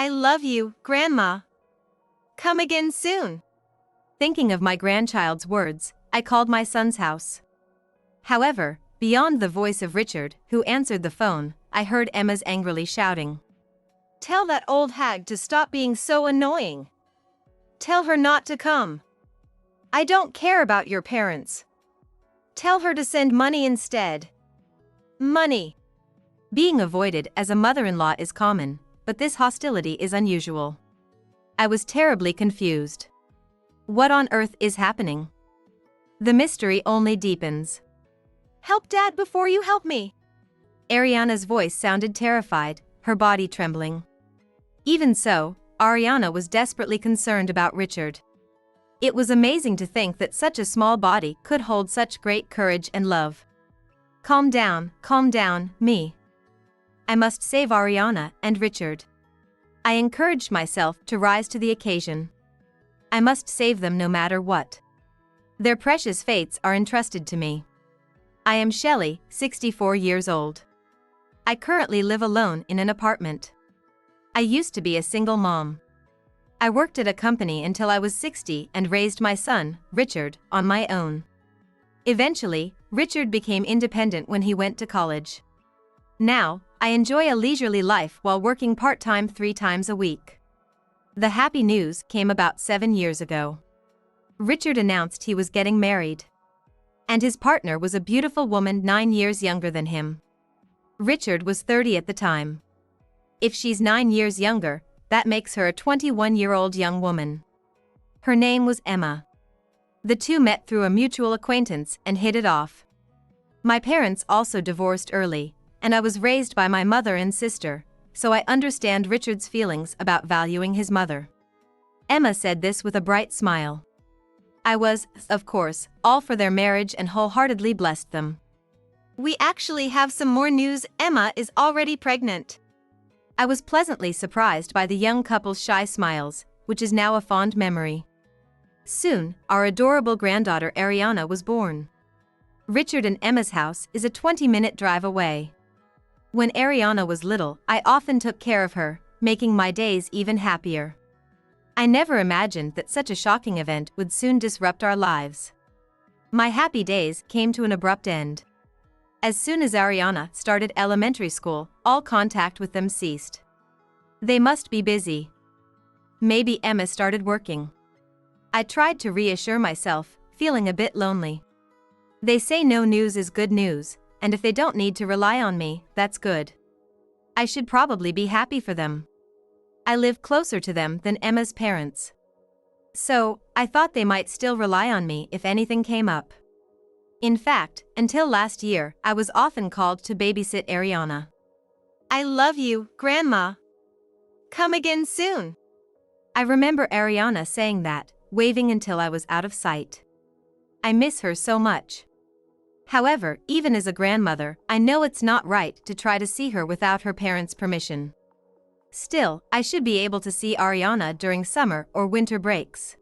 I love you, Grandma. Come again soon. Thinking of my grandchild's words, I called my son's house. However, beyond the voice of Richard, who answered the phone, I heard Emma's angrily shouting. Tell that old hag to stop being so annoying. Tell her not to come. I don't care about your parents. Tell her to send money instead. Money. Being avoided as a mother-in-law is common, but this hostility is unusual. I was terribly confused. What on earth is happening? The mystery only deepens. Help Dad before you help me. Ariana's voice sounded terrified, her body trembling. Even so, Ariana was desperately concerned about Richard. It was amazing to think that such a small body could hold such great courage and love. Calm down, me. I must save Ariana and Richard. I encouraged myself to rise to the occasion. I must save them no matter what. Their precious fates are entrusted to me. I am Shelley, 64 years old. I currently live alone in an apartment. I used to be a single mom. I worked at a company until I was 60 and raised my son, Richard, on my own. Eventually, Richard became independent when he went to college. Now, I enjoy a leisurely life while working part-time 3 times a week. The happy news came about 7 years ago. Richard announced he was getting married. And his partner was a beautiful woman 9 years younger than him. Richard was 30 at the time. If she's 9 years younger, that makes her a 21-year-old young woman. Her name was Emma. The two met through a mutual acquaintance and hit it off. My parents also divorced early, and I was raised by my mother and sister, so I understand Richard's feelings about valuing his mother. Emma said this with a bright smile. I was, of course, all for their marriage and wholeheartedly blessed them. We actually have some more news. Emma is already pregnant. I was pleasantly surprised by the young couple's shy smiles, which is now a fond memory. Soon, our adorable granddaughter Ariana was born. Richard and Emma's house is a 20-minute drive away. When Ariana was little, I often took care of her, making my days even happier. I never imagined that such a shocking event would soon disrupt our lives. My happy days came to an abrupt end. As soon as Ariana started elementary school, all contact with them ceased. They must be busy. Maybe Emma started working. I tried to reassure myself, feeling a bit lonely. They say no news is good news, and if they don't need to rely on me, that's good. I should probably be happy for them. I live closer to them than Emma's parents. So, I thought they might still rely on me if anything came up. In fact, until last year, I was often called to babysit Ariana. I love you, Grandma. Come again soon. I remember Ariana saying that, waving until I was out of sight. I miss her so much. However, even as a grandmother, I know it's not right to try to see her without her parents' permission. Still, I should be able to see Ariana during summer or winter breaks.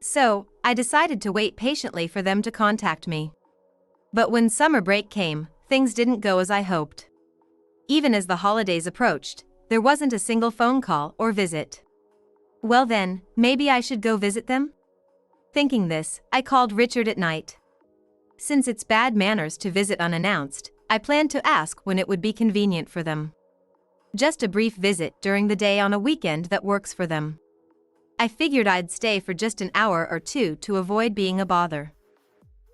So, I decided to wait patiently for them to contact me. But when summer break came, things didn't go as I hoped. Even as the holidays approached, there wasn't a single phone call or visit. Well then, maybe I should go visit them? Thinking this, I called Richard at night. Since it's bad manners to visit unannounced, I planned to ask when it would be convenient for them. Just a brief visit during the day on a weekend that works for them. I figured I'd stay for just an hour or two to avoid being a bother.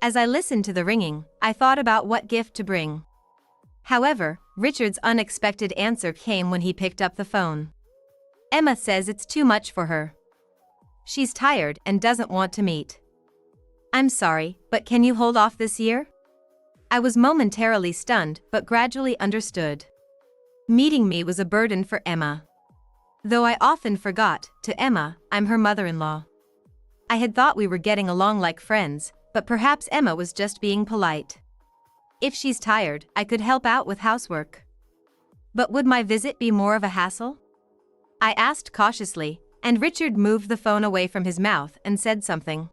As I listened to the ringing, I thought about what gift to bring. However, Richard's unexpected answer came when he picked up the phone. Emma says it's too much for her. She's tired and doesn't want to meet. I'm sorry, but can you hold off this year? I was momentarily stunned but gradually understood. Meeting me was a burden for Emma. Though I often forgot, to Emma, I'm her mother-in-law. I had thought we were getting along like friends, but perhaps Emma was just being polite. If she's tired, I could help out with housework. But would my visit be more of a hassle? I asked cautiously, and Richard moved the phone away from his mouth and said something.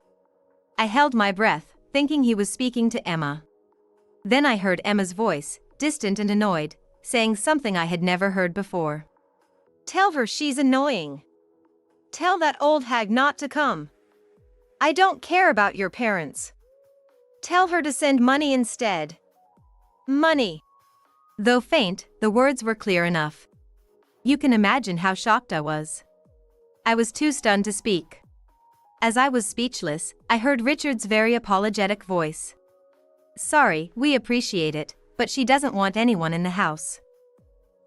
I held my breath, thinking he was speaking to Emma. Then I heard Emma's voice, distant and annoyed, saying something I had never heard before. Tell her she's annoying. Tell that old hag not to come. I don't care about your parents. Tell her to send money instead. Money. Though faint, the words were clear enough. You can imagine how shocked I was. I was too stunned to speak. As I was speechless, I heard Richard's very apologetic voice. Sorry, we appreciate it, but she doesn't want anyone in the house.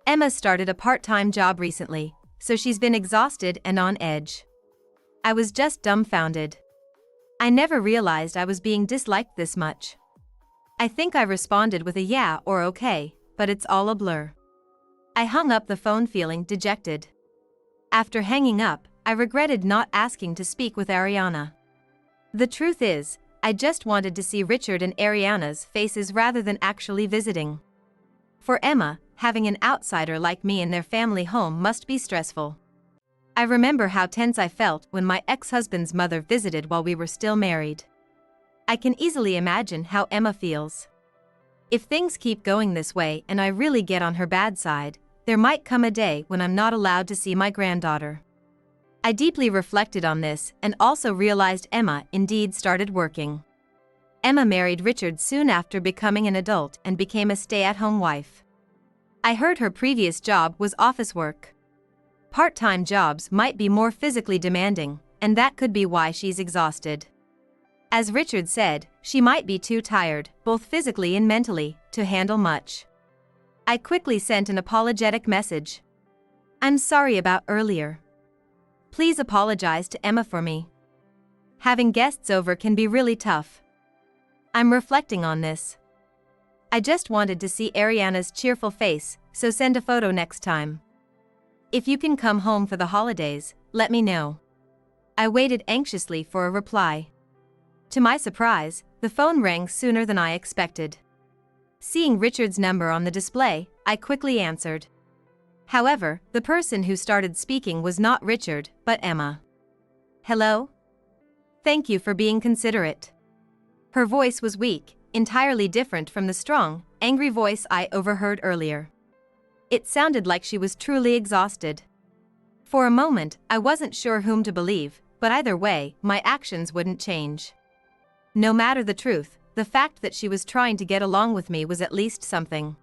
Emma started a part-time job recently, so she's been exhausted and on edge. I was just dumbfounded. I never realized I was being disliked this much. I think I responded with a yeah or okay, but it's all a blur. I hung up the phone feeling dejected. After hanging up, I regretted not asking to speak with Ariana. The truth is, I just wanted to see Richard and Ariana's faces rather than actually visiting. For Emma, having an outsider like me in their family home must be stressful. I remember how tense I felt when my ex-husband's mother visited while we were still married. I can easily imagine how Emma feels. If things keep going this way and I really get on her bad side, there might come a day when I'm not allowed to see my granddaughter. I deeply reflected on this and also realized Emma indeed started working. Emma married Richard soon after becoming an adult and became a stay-at-home wife. I heard her previous job was office work. Part-time jobs might be more physically demanding, and that could be why she's exhausted. As Richard said, she might be too tired, both physically and mentally, to handle much. I quickly sent an apologetic message. I'm sorry about earlier. Please apologize to Emma for me. Having guests over can be really tough. I'm reflecting on this. I just wanted to see Ariana's cheerful face, so send a photo next time. If you can come home for the holidays, let me know. I waited anxiously for a reply. To my surprise, the phone rang sooner than I expected. Seeing Richard's number on the display, I quickly answered. However, the person who started speaking was not Richard, but Emma. Hello? Thank you for being considerate. Her voice was weak, entirely different from the strong, angry voice I overheard earlier. It sounded like she was truly exhausted. For a moment, I wasn't sure whom to believe, but either way, my actions wouldn't change. No matter the truth, the fact that she was trying to get along with me was at least something.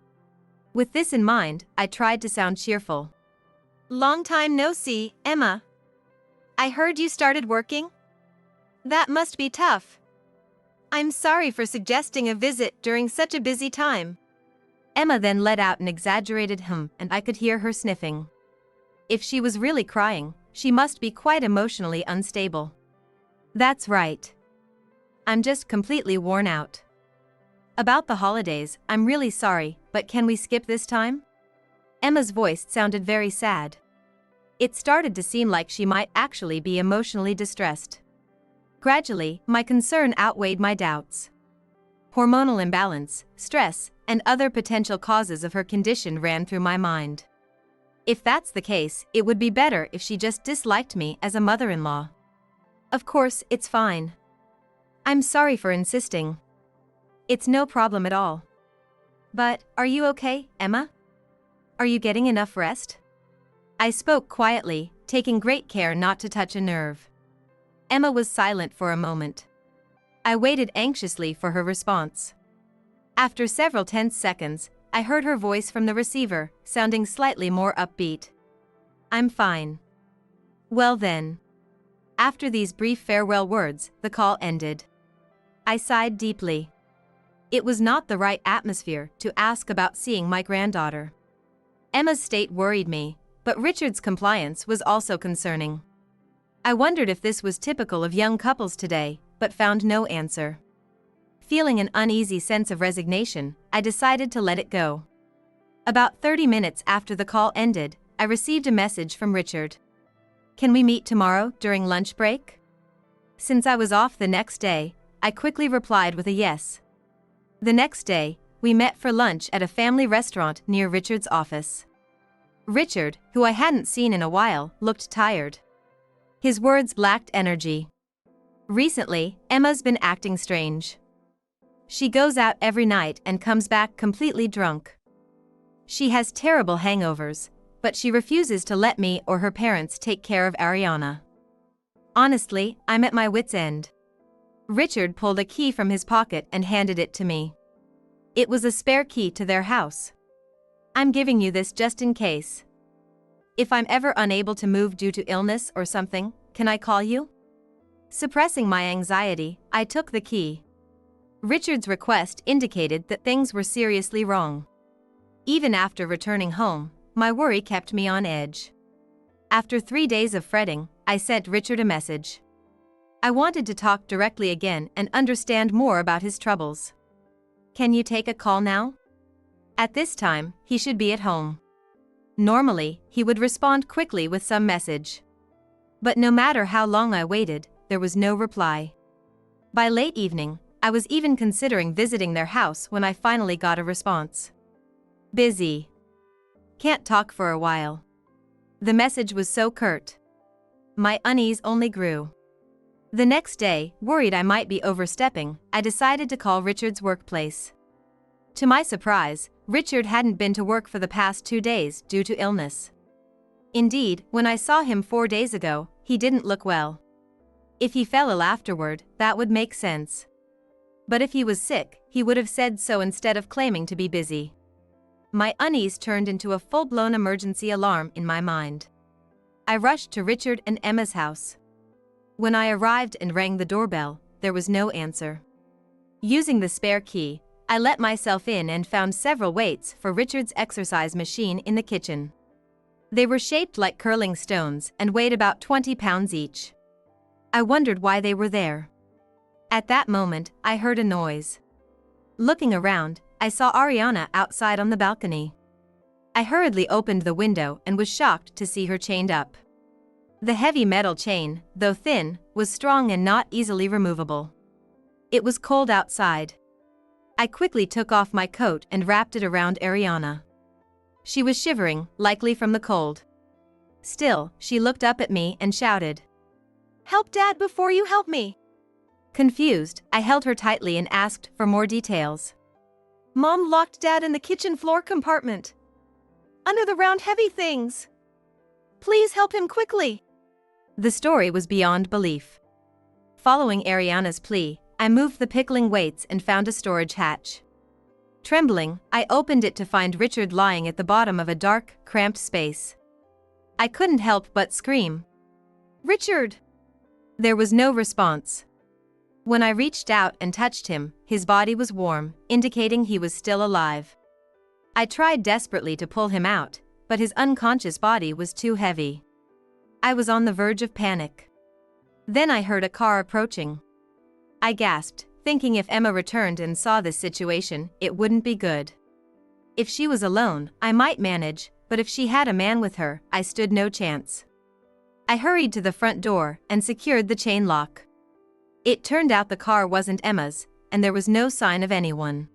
With this in mind, I tried to sound cheerful. Long time no see, Emma. I heard you started working? That must be tough. I'm sorry for suggesting a visit during such a busy time. Emma then let out an exaggerated hum and I could hear her sniffing. If she was really crying, she must be quite emotionally unstable. That's right. I'm just completely worn out. About the holidays, I'm really sorry, but can we skip this time? Emma's voice sounded very sad. It started to seem like she might actually be emotionally distressed. Gradually, my concern outweighed my doubts. Hormonal imbalance, stress, and other potential causes of her condition ran through my mind. If that's the case, it would be better if she just disliked me as a mother-in-law. Of course, it's fine. I'm sorry for insisting. It's no problem at all. But, are you okay, Emma? Are you getting enough rest? I spoke quietly, taking great care not to touch a nerve. Emma was silent for a moment. I waited anxiously for her response. After several tense seconds, I heard her voice from the receiver, sounding slightly more upbeat. I'm fine. Well then. After these brief farewell words, the call ended. I sighed deeply. It was not the right atmosphere to ask about seeing my granddaughter. Emma's state worried me, but Richard's compliance was also concerning. I wondered if this was typical of young couples today, but found no answer. Feeling an uneasy sense of resignation, I decided to let it go. About 30 minutes after the call ended, I received a message from Richard. Can we meet tomorrow during lunch break? Since I was off the next day, I quickly replied with a yes. The next day, we met for lunch at a family restaurant near Richard's office. Richard, who I hadn't seen in a while, looked tired. His words lacked energy. Recently, Emma's been acting strange. She goes out every night and comes back completely drunk. She has terrible hangovers, but she refuses to let me or her parents take care of Ariana. Honestly, I'm at my wit's end. Richard pulled a key from his pocket and handed it to me. It was a spare key to their house. I'm giving you this just in case. If I'm ever unable to move due to illness or something, can I call you? Suppressing my anxiety, I took the key. Richard's request indicated that things were seriously wrong. Even after returning home, my worry kept me on edge. After 3 days of fretting, I sent Richard a message. I wanted to talk directly again and understand more about his troubles. Can you take a call now? At this time, he should be at home. Normally, he would respond quickly with some message. But no matter how long I waited, there was no reply. By late evening, I was even considering visiting their house when I finally got a response. Busy. Can't talk for a while. The message was so curt. My unease only grew. The next day, worried I might be overstepping, I decided to call Richard's workplace. To my surprise, Richard hadn't been to work for the past 2 days due to illness. Indeed, when I saw him 4 days ago, he didn't look well. If he fell ill afterward, that would make sense. But if he was sick, he would have said so instead of claiming to be busy. My unease turned into a full-blown emergency alarm in my mind. I rushed to Richard and Emma's house. When I arrived and rang the doorbell, there was no answer. Using the spare key, I let myself in and found several weights for Richard's exercise machine in the kitchen. They were shaped like curling stones and weighed about 20 pounds each. I wondered why they were there. At that moment, I heard a noise. Looking around, I saw Ariana outside on the balcony. I hurriedly opened the window and was shocked to see her chained up. The heavy metal chain, though thin, was strong and not easily removable. It was cold outside. I quickly took off my coat and wrapped it around Ariana. She was shivering, likely from the cold. Still, she looked up at me and shouted, "Help Dad before you help me!" Confused, I held her tightly and asked for more details. "Mom locked Dad in the kitchen floor compartment. Under the round heavy things. Please help him quickly." The story was beyond belief. Following Ariana's plea, I moved the pickling weights and found a storage hatch. Trembling, I opened it to find Richard lying at the bottom of a dark, cramped space. I couldn't help but scream, "Richard!" There was no response. When I reached out and touched him, his body was warm, indicating he was still alive. I tried desperately to pull him out, but his unconscious body was too heavy. I was on the verge of panic. Then I heard a car approaching. I gasped, thinking if Emma returned and saw this situation, it wouldn't be good. If she was alone, I might manage, but if she had a man with her, I stood no chance. I hurried to the front door and secured the chain lock. It turned out the car wasn't Emma's, and there was no sign of anyone.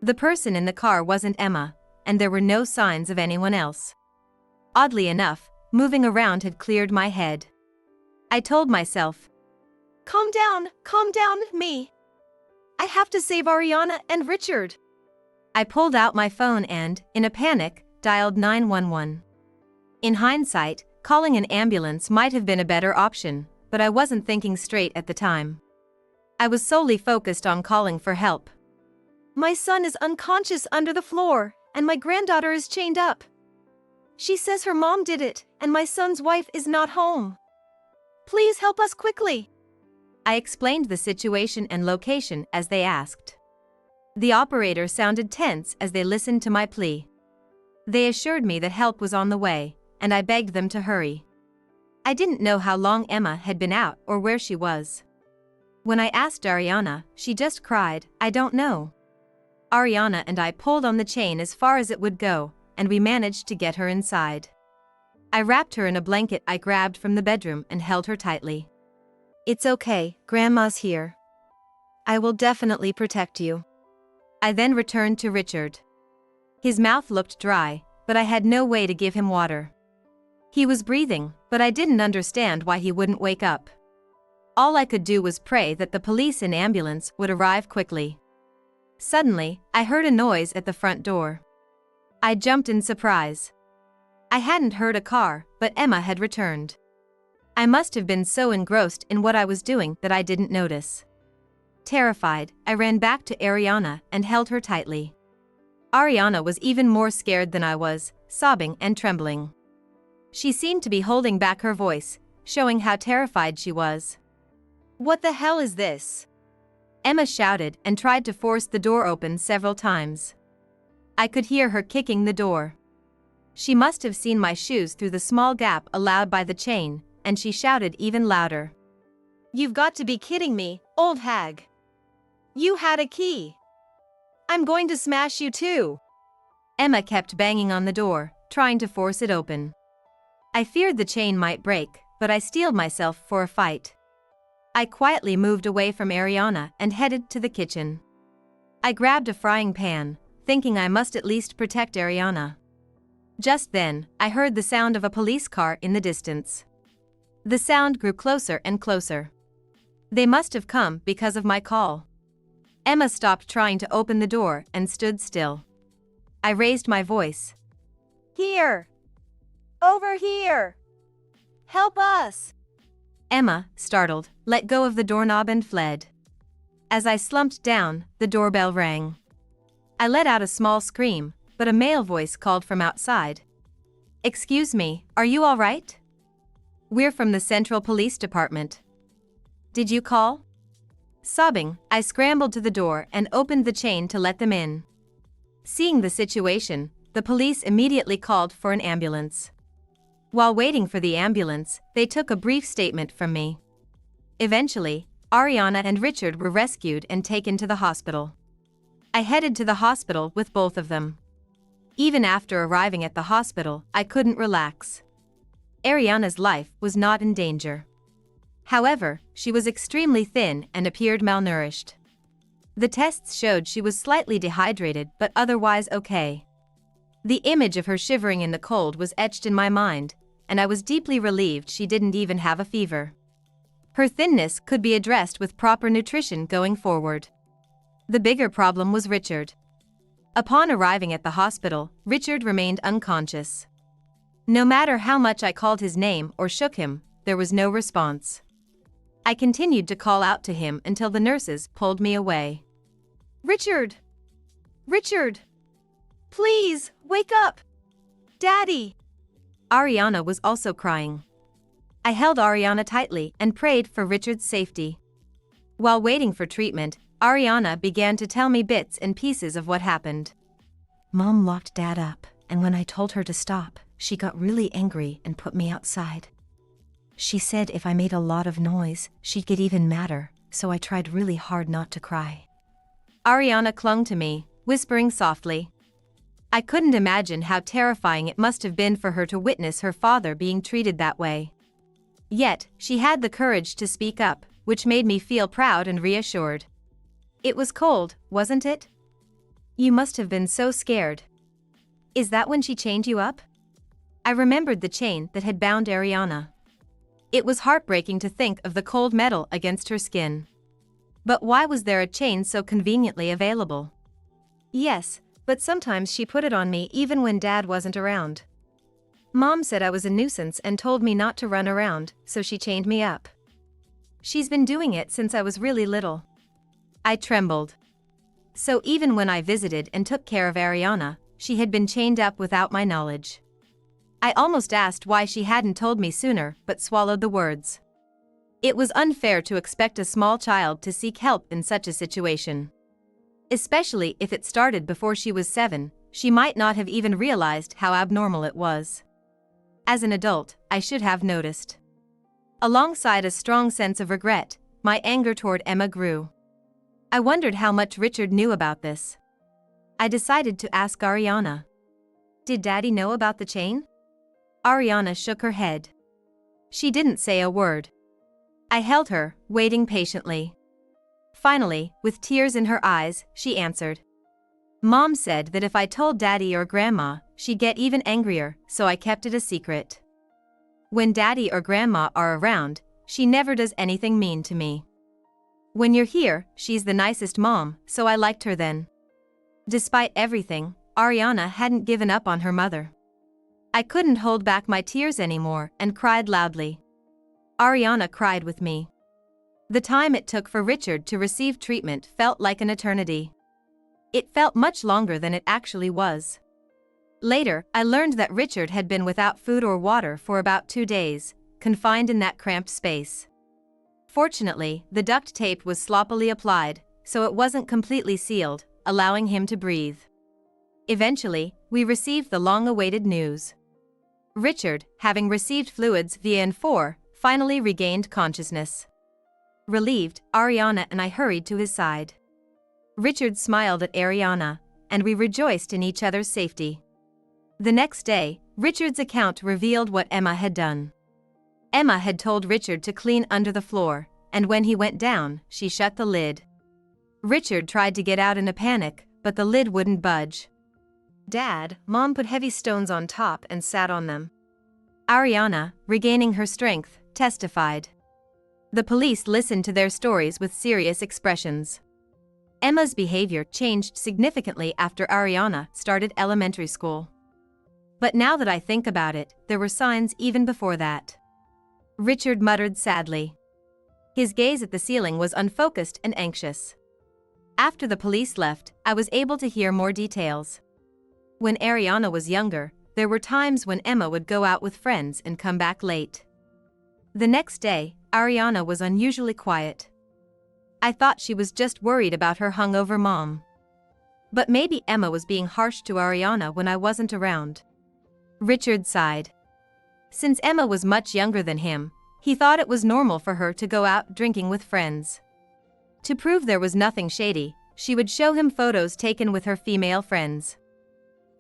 The person in the car wasn't Emma, and there were no signs of anyone else. Oddly enough, moving around had cleared my head. I told myself, calm down, me. I have to save Ariana and Richard." I pulled out my phone and, in a panic, dialed 911. In hindsight, calling an ambulance might have been a better option, but I wasn't thinking straight at the time. I was solely focused on calling for help. "My son is unconscious under the floor, and my granddaughter is chained up. She says her mom did it, and my son's wife is not home. Please help us quickly." I explained the situation and location as they asked. The operator sounded tense as they listened to my plea. They assured me that help was on the way, and I begged them to hurry. I didn't know how long Emma had been out or where she was. When I asked Ariana, she just cried, "I don't know." Ariana and I pulled on the chain as far as it would go, and we managed to get her inside. I wrapped her in a blanket I grabbed from the bedroom and held her tightly. "It's okay, Grandma's here. I will definitely protect you." I then returned to Richard. His mouth looked dry, but I had no way to give him water. He was breathing, but I didn't understand why he wouldn't wake up. All I could do was pray that the police and ambulance would arrive quickly. Suddenly, I heard a noise at the front door. I jumped in surprise. I hadn't heard a car, but Emma had returned. I must have been so engrossed in what I was doing that I didn't notice. Terrified, I ran back to Ariana and held her tightly. Ariana was even more scared than I was, sobbing and trembling. She seemed to be holding back her voice, showing how terrified she was. "What the hell is this?" Emma shouted and tried to force the door open several times. I could hear her kicking the door. She must have seen my shoes through the small gap allowed by the chain, and she shouted even louder. "You've got to be kidding me, old hag. You had a key. I'm going to smash you too." Emma kept banging on the door, trying to force it open. I feared the chain might break, but I steeled myself for a fight. I quietly moved away from Ariana and headed to the kitchen. I grabbed a frying pan, thinking I must at least protect Ariana. Just then, I heard the sound of a police car in the distance. The sound grew closer and closer. They must have come because of my call. Emma stopped trying to open the door and stood still. I raised my voice. "Here! Over here! Help us!" Emma, startled, let go of the doorknob and fled. As I slumped down, the doorbell rang. I let out a small scream, but a male voice called from outside. "Excuse me, are you all right? We're from the Central Police Department. Did you call?" Sobbing, I scrambled to the door and opened the chain to let them in. Seeing the situation, the police immediately called for an ambulance. While waiting for the ambulance, they took a brief statement from me. Eventually, Ariana and Richard were rescued and taken to the hospital. I headed to the hospital with both of them. Even after arriving at the hospital, I couldn't relax. Ariana's life was not in danger. However, she was extremely thin and appeared malnourished. The tests showed she was slightly dehydrated but otherwise okay. The image of her shivering in the cold was etched in my mind, and I was deeply relieved she didn't even have a fever. Her thinness could be addressed with proper nutrition going forward. The bigger problem was Richard. Upon arriving at the hospital, Richard remained unconscious. No matter how much I called his name or shook him, there was no response. I continued to call out to him until the nurses pulled me away. "Richard! Richard! Please, wake up! Daddy!" Ariana was also crying. I held Ariana tightly and prayed for Richard's safety. While waiting for treatment, Ariana began to tell me bits and pieces of what happened. "Mom locked Dad up, and when I told her to stop, she got really angry and put me outside. She said if I made a lot of noise, she'd get even madder, so I tried really hard not to cry." Ariana clung to me, whispering softly. I couldn't imagine how terrifying it must have been for her to witness her father being treated that way. Yet, she had the courage to speak up, which made me feel proud and reassured. "It was cold, wasn't it? You must have been so scared. Is that when she chained you up?" I remembered the chain that had bound Ariana. It was heartbreaking to think of the cold metal against her skin. But why was there a chain so conveniently available? "Yes, but sometimes she put it on me even when Dad wasn't around. Mom said I was a nuisance and told me not to run around, so she chained me up. She's been doing it since I was really little." I trembled. So even when I visited and took care of Ariana, she had been chained up without my knowledge. I almost asked why she hadn't told me sooner, but swallowed the words. It was unfair to expect a small child to seek help in such a situation. Especially if it started before she was 7, she might not have even realized how abnormal it was. As an adult, I should have noticed. Alongside a strong sense of regret, my anger toward Emma grew. I wondered how much Richard knew about this. I decided to ask Ariana. "Did Daddy know about the chain?" Ariana shook her head. She didn't say a word. I held her, waiting patiently. Finally, with tears in her eyes, she answered. "Mom said that if I told Daddy or Grandma, she'd get even angrier, so I kept it a secret. When Daddy or Grandma are around, she never does anything mean to me. When you're here, she's the nicest mom, so I liked her then." Despite everything, Ariana hadn't given up on her mother. I couldn't hold back my tears anymore and cried loudly. Ariana cried with me. The time it took for Richard to receive treatment felt like an eternity. It felt much longer than it actually was. Later, I learned that Richard had been without food or water for about 2 days, confined in that cramped space. Fortunately, the duct tape was sloppily applied, so it wasn't completely sealed, allowing him to breathe. Eventually, we received the long-awaited news. Richard, having received fluids via N4, finally regained consciousness. Relieved, Ariana and I hurried to his side. Richard smiled at Ariana, and we rejoiced in each other's safety. The next day, Richard's account revealed what Emma had done. Emma had told Richard to clean under the floor, and when he went down, she shut the lid. Richard tried to get out in a panic, but the lid wouldn't budge. Dad, Mom put heavy stones on top and sat on them. Ariana, regaining her strength, testified. The police listened to their stories with serious expressions. Emma's behavior changed significantly after Ariana started elementary school. But now that I think about it, there were signs even before that. Richard muttered sadly. His gaze at the ceiling was unfocused and anxious. After the police left, I was able to hear more details. When Ariana was younger, there were times when Emma would go out with friends and come back late. The next day, Ariana was unusually quiet. I thought she was just worried about her hungover mom. But maybe Emma was being harsh to Ariana when I wasn't around. Richard sighed. Since Emma was much younger than him, he thought it was normal for her to go out drinking with friends. To prove there was nothing shady, she would show him photos taken with her female friends.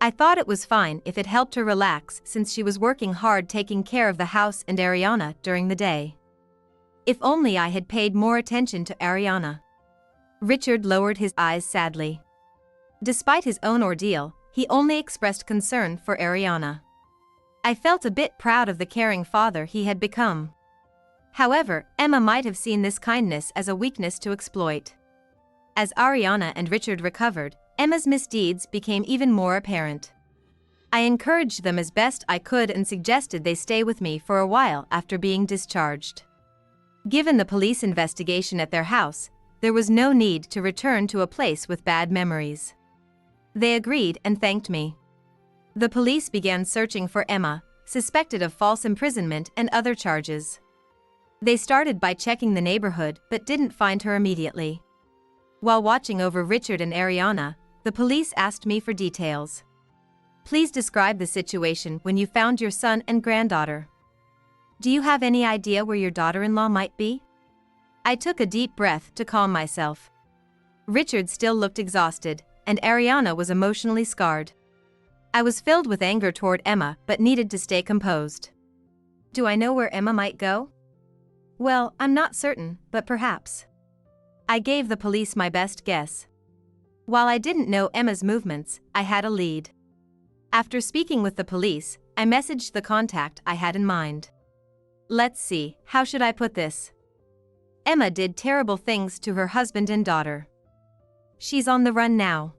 I thought it was fine if it helped her relax since she was working hard taking care of the house and Ariana during the day. If only I had paid more attention to Ariana. Richard lowered his eyes sadly. Despite his own ordeal, he only expressed concern for Ariana. I felt a bit proud of the caring father he had become. However, Emma might have seen this kindness as a weakness to exploit. As Ariana and Richard recovered, Emma's misdeeds became even more apparent. I encouraged them as best I could and suggested they stay with me for a while after being discharged. Given the police investigation at their house, there was no need to return to a place with bad memories. They agreed and thanked me. The police began searching for Emma, suspected of false imprisonment and other charges. They started by checking the neighborhood but didn't find her immediately. While watching over Richard and Ariana, the police asked me for details. Please describe the situation when you found your son and granddaughter. Do you have any idea where your daughter-in-law might be? I took a deep breath to calm myself. Richard still looked exhausted, and Ariana was emotionally scarred. I was filled with anger toward Emma but needed to stay composed. Do I know where Emma might go? Well, I'm not certain, but perhaps. I gave the police my best guess. While I didn't know Emma's movements, I had a lead. After speaking with the police, I messaged the contact I had in mind. Let's see, how should I put this? Emma did terrible things to her husband and daughter. She's on the run now.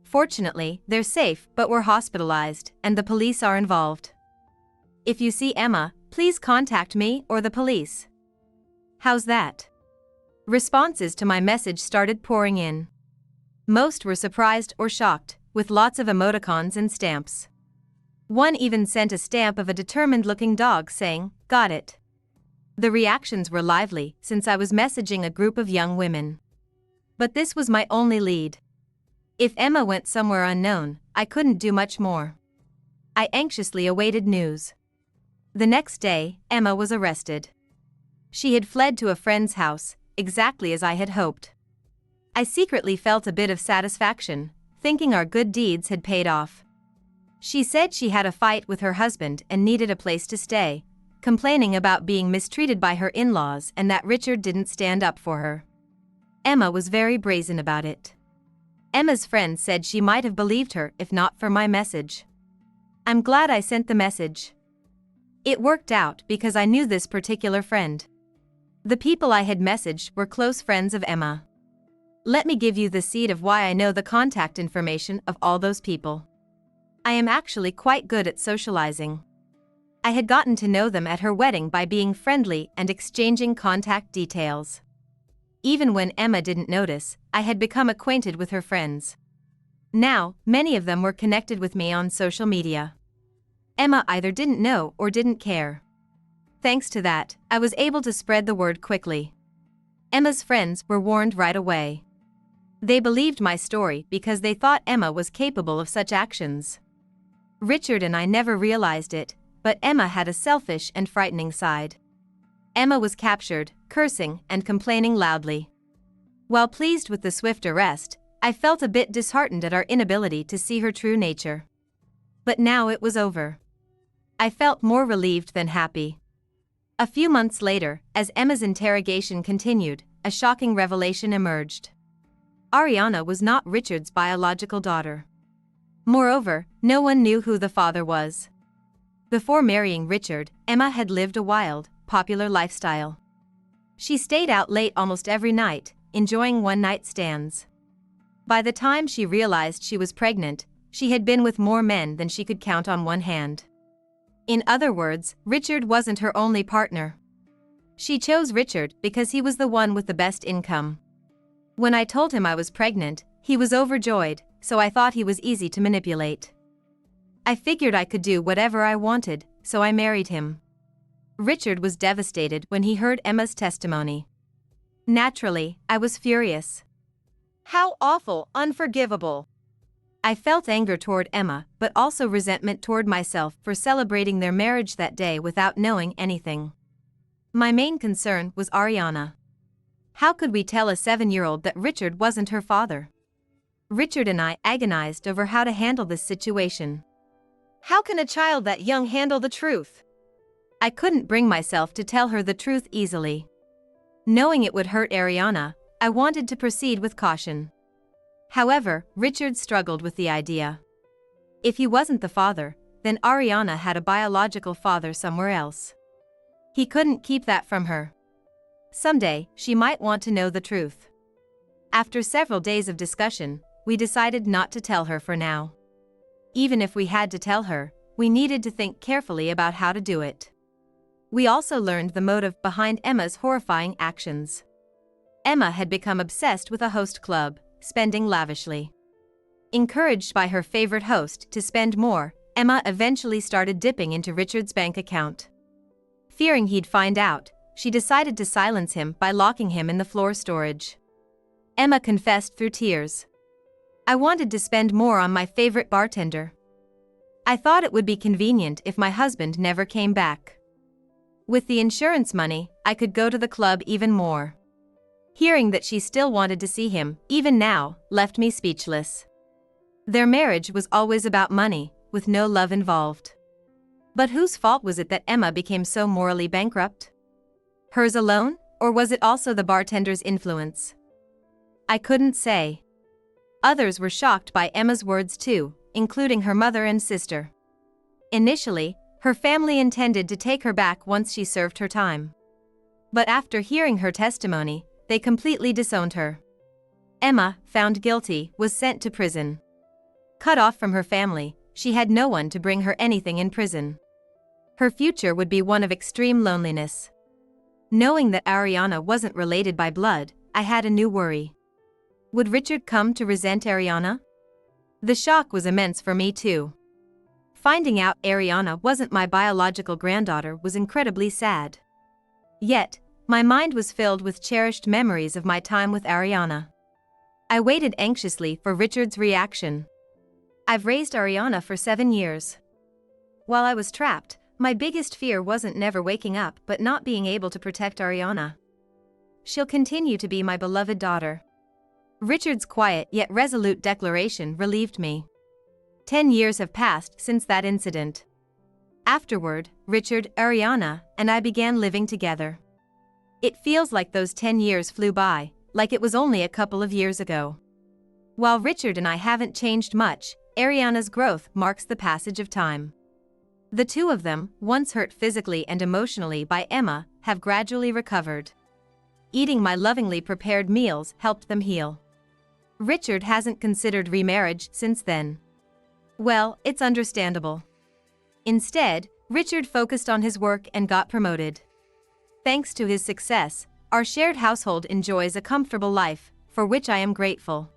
Fortunately, they're safe but were hospitalized, and the police are involved. If you see Emma, please contact me or the police. How's that? Responses to my message started pouring in. Most were surprised or shocked, with lots of emoticons and stamps. One even sent a stamp of a determined-looking dog saying, "Got it." The reactions were lively since I was messaging a group of young women. But this was my only lead. If Emma went somewhere unknown, I couldn't do much more. I anxiously awaited news. The next day, Emma was arrested. She had fled to a friend's house, exactly as I had hoped. I secretly felt a bit of satisfaction, thinking our good deeds had paid off. She said she had a fight with her husband and needed a place to stay, complaining about being mistreated by her in-laws and that Richard didn't stand up for her. Emma was very brazen about it. Emma's friend said she might have believed her if not for my message. I'm glad I sent the message. It worked out because I knew this particular friend. The people I had messaged were close friends of Emma. Let me give you the seed of why I know the contact information of all those people. I am actually quite good at socializing. I had gotten to know them at her wedding by being friendly and exchanging contact details. Even when Emma didn't notice, I had become acquainted with her friends. Now, many of them were connected with me on social media. Emma either didn't know or didn't care. Thanks to that, I was able to spread the word quickly. Emma's friends were warned right away. They believed my story because they thought Emma was capable of such actions. Richard and I never realized it, but Emma had a selfish and frightening side. Emma was captured, cursing and complaining loudly. While pleased with the swift arrest, I felt a bit disheartened at our inability to see her true nature. But now it was over. I felt more relieved than happy. A few months later, as Emma's interrogation continued, a shocking revelation emerged. Ariana was not Richard's biological daughter. Moreover, no one knew who the father was. Before marrying Richard, Emma had lived a wild, popular lifestyle. She stayed out late almost every night, enjoying one-night stands. By the time she realized she was pregnant, she had been with more men than she could count on one hand. In other words, Richard wasn't her only partner. She chose Richard because he was the one with the best income. When I told him I was pregnant, he was overjoyed, so I thought he was easy to manipulate. I figured I could do whatever I wanted, so I married him. Richard was devastated when he heard Emma's testimony. Naturally, I was furious. How awful, unforgivable. I felt anger toward Emma, but also resentment toward myself for celebrating their marriage that day without knowing anything. My main concern was Ariana. How could we tell a 7-year-old that Richard wasn't her father? Richard and I agonized over how to handle this situation. How can a child that young handle the truth? I couldn't bring myself to tell her the truth easily. Knowing it would hurt Ariana, I wanted to proceed with caution. However, Richard struggled with the idea. If he wasn't the father, then Ariana had a biological father somewhere else. He couldn't keep that from her. Someday, she might want to know the truth. After several days of discussion, we decided not to tell her for now. Even if we had to tell her, we needed to think carefully about how to do it. We also learned the motive behind Emma's horrifying actions. Emma had become obsessed with a host club, spending lavishly. Encouraged by her favorite host to spend more, Emma eventually started dipping into Richard's bank account. Fearing he'd find out, she decided to silence him by locking him in the floor storage. Emma confessed through tears. I wanted to spend more on my favorite bartender. I thought it would be convenient if my husband never came back. With the insurance money, I could go to the club even more. Hearing that she still wanted to see him, even now, left me speechless. Their marriage was always about money, with no love involved. But whose fault was it that Emma became so morally bankrupt? Hers alone, or was it also the bartender's influence? I couldn't say. Others were shocked by Emma's words too, including her mother and sister. Initially, her family intended to take her back once she served her time. But after hearing her testimony, they completely disowned her. Emma, found guilty, was sent to prison. Cut off from her family, she had no one to bring her anything in prison. Her future would be one of extreme loneliness. Knowing that Ariana wasn't related by blood, I had a new worry. Would Richard come to resent Ariana? The shock was immense for me too. Finding out Ariana wasn't my biological granddaughter was incredibly sad. Yet, my mind was filled with cherished memories of my time with Ariana. I waited anxiously for Richard's reaction. I've raised Ariana for 7 years. While I was trapped, my biggest fear wasn't never waking up but not being able to protect Ariana. She'll continue to be my beloved daughter. Richard's quiet yet resolute declaration relieved me. 10 years have passed since that incident. Afterward, Richard, Ariana, and I began living together. It feels like those 10 years flew by, like it was only a couple of years ago. While Richard and I haven't changed much, Ariana's growth marks the passage of time. The two of them, once hurt physically and emotionally by Emma, have gradually recovered. Eating my lovingly prepared meals helped them heal. Richard hasn't considered remarriage since then. Well, it's understandable. Instead, Richard focused on his work and got promoted. Thanks to his success, our shared household enjoys a comfortable life, for which I am grateful.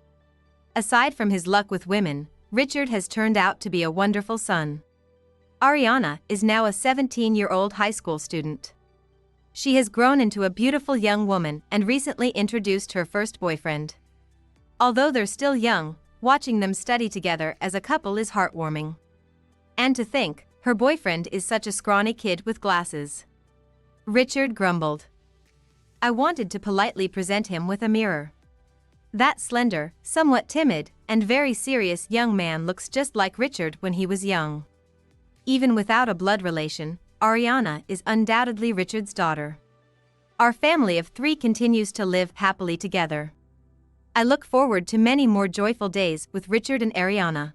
Aside from his luck with women, Richard has turned out to be a wonderful son. Ariana is now a 17-year-old high school student. She has grown into a beautiful young woman and recently introduced her first boyfriend. Although they're still young, watching them study together as a couple is heartwarming. And to think, her boyfriend is such a scrawny kid with glasses. Richard grumbled. I wanted to politely present him with a mirror. That slender, somewhat timid, and very serious young man looks just like Richard when he was young. Even without a blood relation, Ariana is undoubtedly Richard's daughter. Our family of 3 continues to live happily together. I look forward to many more joyful days with Richard and Ariana.